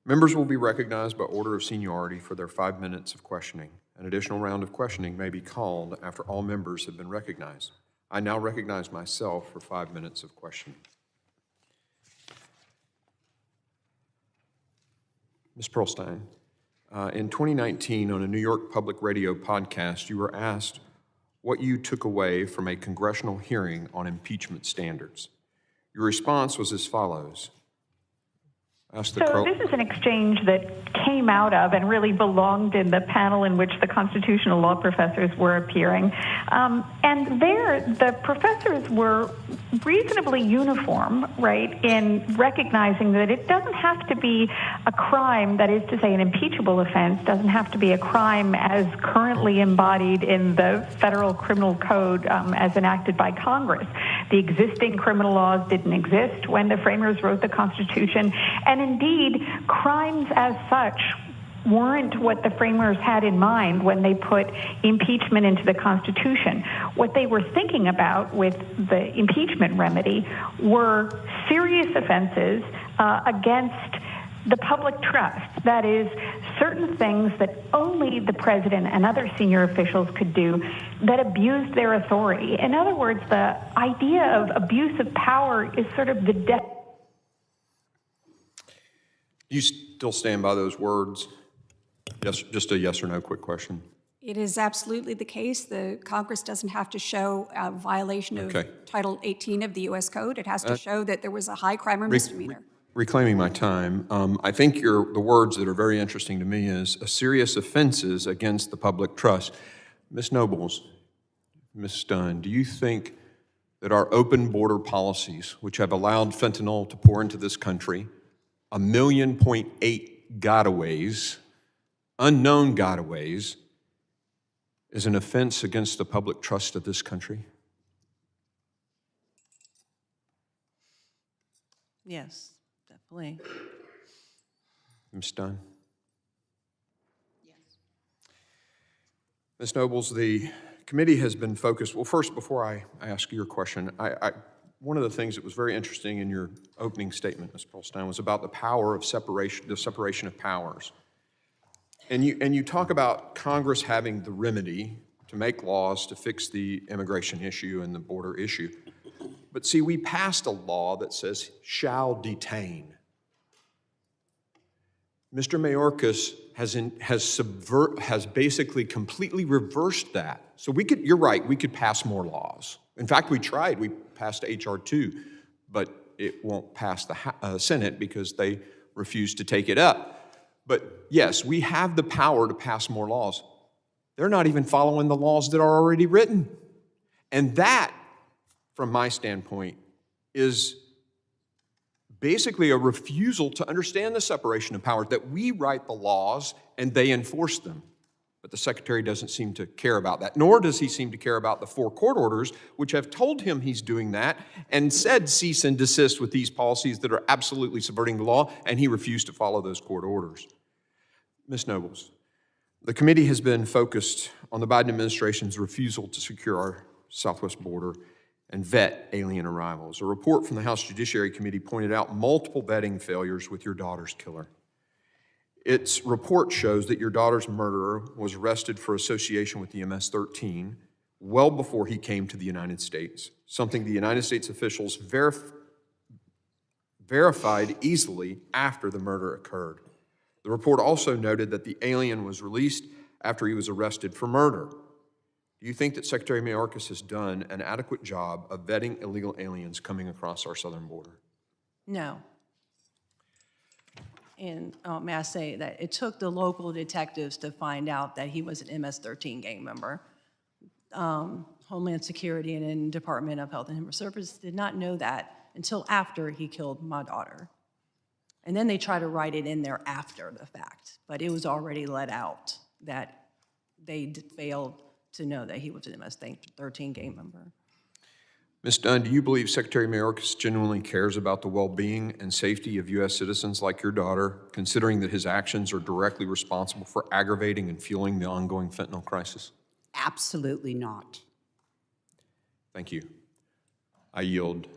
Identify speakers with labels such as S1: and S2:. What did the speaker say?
S1: Members will be recognized by order of seniority for their 5 minutes of questioning. An additional round of questioning may be called after all members have been recognized. I now recognize myself for 5 minutes of questioning. Ms. Pearlstein, in 2019 on a New York Public Radio podcast, you were asked what you took away from a congressional hearing on impeachment standards. Your response was as follows.
S2: So this is an exchange that came out of and really belonged in the panel in which the constitutional law professors were appearing. And there, the professors were reasonably uniform, right, in recognizing that it doesn't have to be a crime, that is to say an impeachable offense, doesn't have to be a crime as currently embodied in the federal criminal code as enacted by Congress. The existing criminal laws didn't exist when the framers wrote the Constitution, and indeed, crimes as such weren't what the framers had in mind when they put impeachment into the Constitution. What they were thinking about with the impeachment remedy were serious offenses against the public trust. That is, certain things that only the president and other senior officials could do that abused their authority. In other words, the idea of abuse of power is sort of the death.
S1: Do you still stand by those words? Yes, just a yes or no quick question.
S3: It is absolutely the case. The Congress doesn't have to show a violation of Title 18 of the U.S. Code. It has to show that there was a high crime or misdemeanor.
S1: Reclaiming my time, I think the words that are very interesting to me is serious offenses against the public trust. Ms. Nobles, Ms. Dunn, do you think that our open border policies, which have allowed fentanyl to pour into this country, 1.8 million gotaways, unknown gotaways, is an offense against the public trust of this country?
S4: Yes, definitely.
S1: Ms. Dunn?
S4: Yes.
S1: Ms. Nobles, the committee has been focused, well, first, before I ask your question, one of the things that was very interesting in your opening statement, Ms. Pearlstein, was about the power of separation, the separation of powers. And you talk about Congress having the remedy to make laws to fix the immigration issue and the border issue. But see, we passed a law that says shall detain. Mr. Mayorkas has basically completely reversed that. So you're right, we could pass more laws. In fact, we tried. We passed H.R. 2, but it won't pass the Senate because they refused to take it up. But yes, we have the power to pass more laws. They're not even following the laws that are already written. And that, from my standpoint, is basically a refusal to understand the separation of powers, that we write the laws and they enforce them. But the Secretary doesn't seem to care about that, nor does he seem to care about the 4 court orders, which have told him he's doing that and said cease and desist with these policies that are absolutely subverting the law, and he refused to follow those court orders. Ms. Nobles, the committee has been focused on the Biden administration's refusal to secure our southwest border and vet alien arrivals. A report from the House Judiciary Committee pointed out multiple vetting failures with your daughter's killer. Its report shows that your daughter's murderer was arrested for association with the MS-13 well before he came to the United States, something the United States officials verified easily after the murder occurred. The report also noted that the alien was released after he was arrested for murder. Do you think that Secretary Mayorkas has done an adequate job of vetting illegal aliens coming across our southern border?
S4: No. And may I say that it took the local detectives to find out that he was an MS-13 gang member. Homeland Security and then Department of Health and Human Services did not know that until after he killed my daughter. And then they try to write it in there after the fact, but it was already let out that they failed to know that he was an MS-13 gang member.
S1: Ms. Dunn, do you believe Secretary Mayorkas genuinely cares about the well-being and safety of U.S. citizens like your daughter, considering that his actions are directly responsible for aggravating and fueling the ongoing fentanyl crisis?
S5: Absolutely not.
S1: Thank you. I yield.